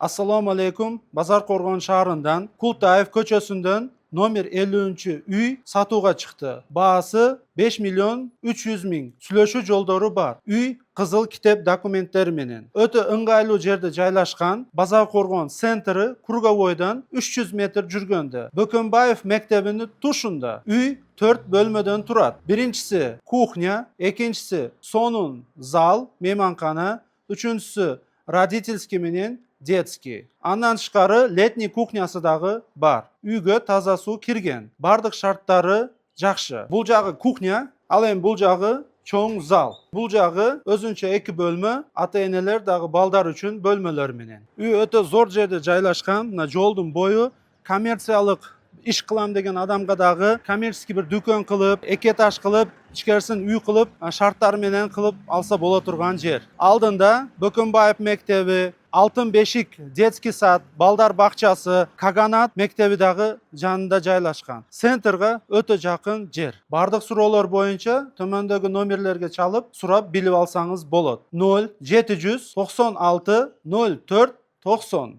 Assalomu alaykum. Bozorqo'rg'on shahridan Kultayev ko'chasidan nomer 50-uy sotuvga chiqdi. Bahası 5 milyon 300 ming. Süleşu joldori bor. Uy qizil kitob dokumentlari bilan. O'ta ыңгайлуу жерде joylashgan. Bozorqo'rg'on sentri Kurgavoydan 300 metr jurganda. Bökönbayev maktabini tushunda. Uy 4 bölmeden turadi. Birinchisi kuxnya, ikkinchisi sonun zal, mehmonxona, uchinchisi родительский менен детский. Андан тышкары летний кухнясы дагы бар. Үйгө таза суу кирген. Бардык шарттары жакшы. Бул жагы кухня, ал эми бул жагы чоң зал. Бул жагы өзүнчө 2 бөлмө, ата-энелер дагы балдар үчүн бөлмөлөр менен. Үй өтө зор жерде жайлашкан. Мына жолдун бою коммерциялык иш кылам деген адамга дагы коммерческий бир дүкөн кылып, 2 этаж кылып, ичкерисин үй кылып, шарттары менен кылып алса боло турган жер. Алдында Бөкөнбаев мектеби, Алтын бешик детский сад, балдар бакчасы, Каганат мектеби дагы жанында жайлашкан. Центрга өтө жакын жер. Бардык суроолор боюнча төмөндөгү номерлерге чалып, сурап билип алсаңыз болот. 0 796 04 90.